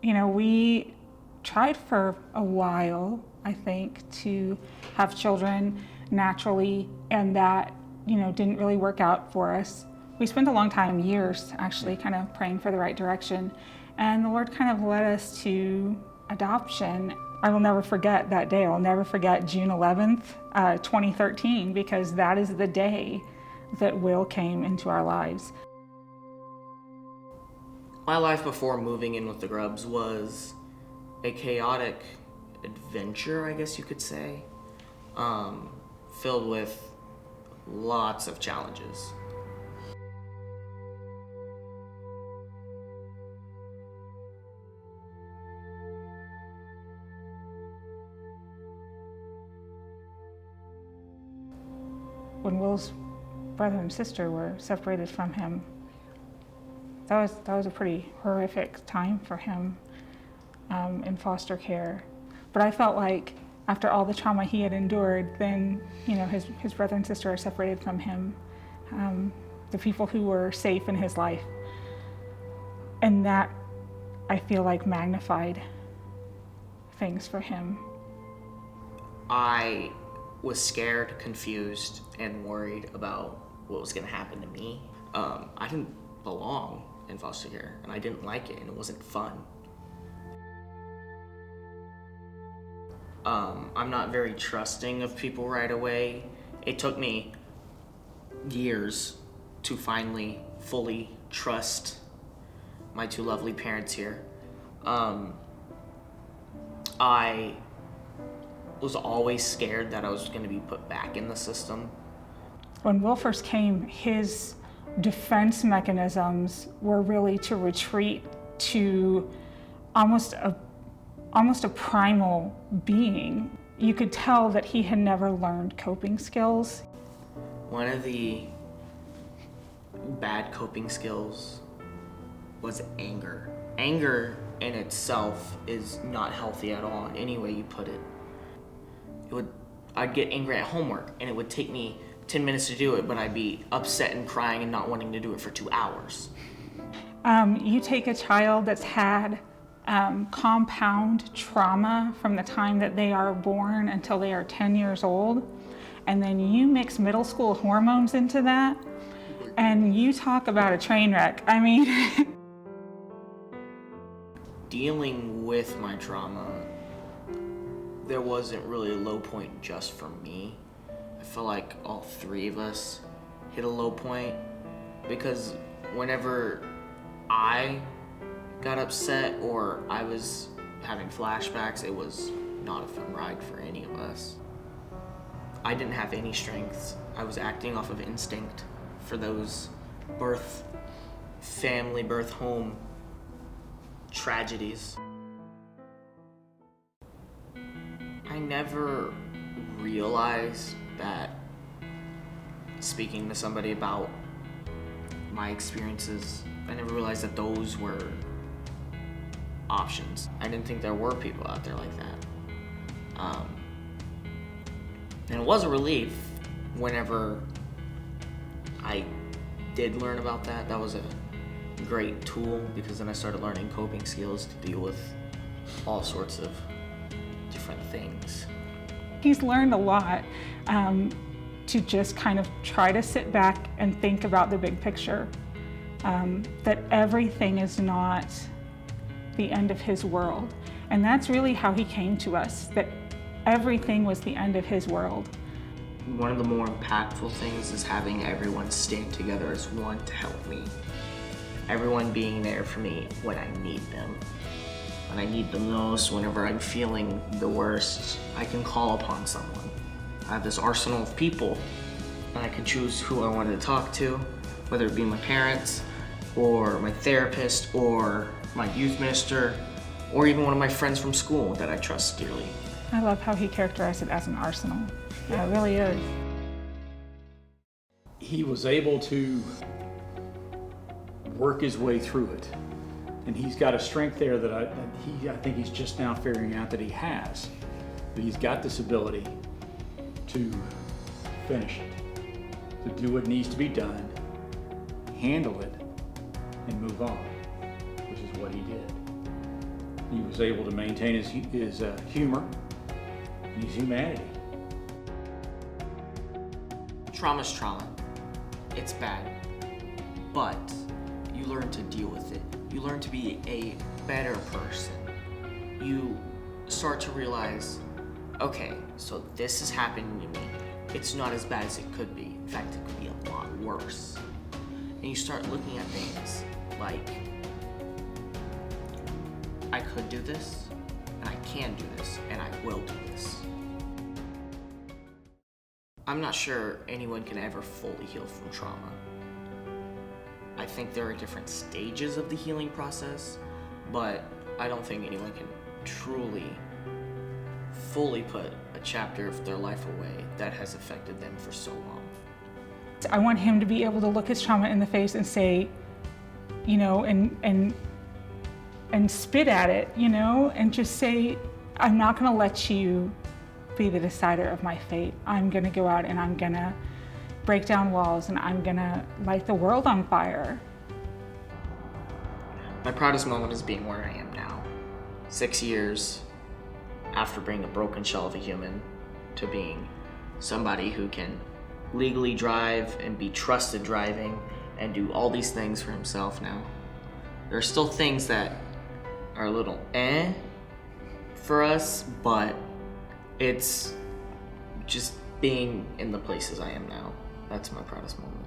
We tried for a while, I think, to have children naturally, and that, didn't really work out for us. We spent a long time, years actually, kind of praying for the right direction. And the Lord kind of led us to adoption. I will never forget that day. I'll never forget June 11th, 2013, because that is the day that Will came into our lives. My life before moving in with the Grubbs was a chaotic adventure, I guess you could say, filled with lots of challenges. When Will's brother and sister were separated from him, that was a pretty horrific time for him in foster care. But I felt like after all the trauma he had endured, then his brother and sister are separated from him, the people who were safe in his life, and that I feel like magnified things for him. I was scared, confused, and worried about what was going to happen to me. I didn't belong in foster care, and I didn't like it, and it wasn't fun. I'm not very trusting of people right away. It took me years to finally fully trust my two lovely parents here. I was always scared that I was going to be put back in the system. When Will first came, his defense mechanisms were really to retreat to almost a primal being. You could tell that he had never learned coping skills. One of the bad coping skills was anger. Anger in itself is not healthy at all, in any way you put it. I'd get angry at homework, and it would take me 10 minutes to do it, but I'd be upset and crying and not wanting to do it for 2 hours. You take a child that's had compound trauma from the time that they are born until they are 10 years old, and then you mix middle school hormones into that, and you talk about a train wreck. I mean, dealing with my trauma, there wasn't really a low point just for me. I feel like all three of us hit a low point, because whenever I got upset or I was having flashbacks, it was not a fun ride for any of us. I didn't have any strengths. I was acting off of instinct for those birth home tragedies. I never realized that speaking to somebody about my experiences, I never realized that those were options. I didn't think there were people out there like that. And it was a relief whenever I did learn about that. That was a great tool, because then I started learning coping skills to deal with all sorts of different things. he's learned a lot to just kind of try to sit back and think about the big picture, that everything is not the end of his world. And that's really how he came to us, that everything was the end of his world. One of the more impactful things is having everyone stand together as one to help me. Everyone being there for me when I need them. When I need them most, whenever I'm feeling the worst, I can call upon someone. I have this arsenal of people, and I can choose who I wanted to talk to, whether it be my parents, or my therapist, or my youth minister, or even one of my friends from school that I trust dearly. I love how he characterized it as an arsenal. Yeah, it really is. He was able to work his way through it. And he's got a strength there that I think he's just now figuring out that he has. But he's got this ability to finish it, to do what needs to be done, handle it, and move on, which is what he did. He was able to maintain his humor and his humanity. Trauma's trauma. It's bad. But you learn to deal with it. You learn to be a better person. You start to realize, okay, so this is happening to me. It's not as bad as it could be. In fact, it could be a lot worse. And you start looking at things like, I could do this, and I can do this, and I will do this. I'm not sure anyone can ever fully heal from trauma. I think there are different stages of the healing process, but I don't think anyone can truly, fully put a chapter of their life away that has affected them for so long. I want him to be able to look his trauma in the face and say, you know, and spit at it, you know, and just say, I'm not going to let you be the decider of my fate. I'm going to go out and I'm going to break down walls and I'm going to light the world on fire. My proudest moment is being where I am now. 6 years after being a broken shell of a human to being somebody who can legally drive and be trusted driving and do all these things for himself now. There are still things that are a little for us, but it's just being in the places I am now. That's my proudest moment.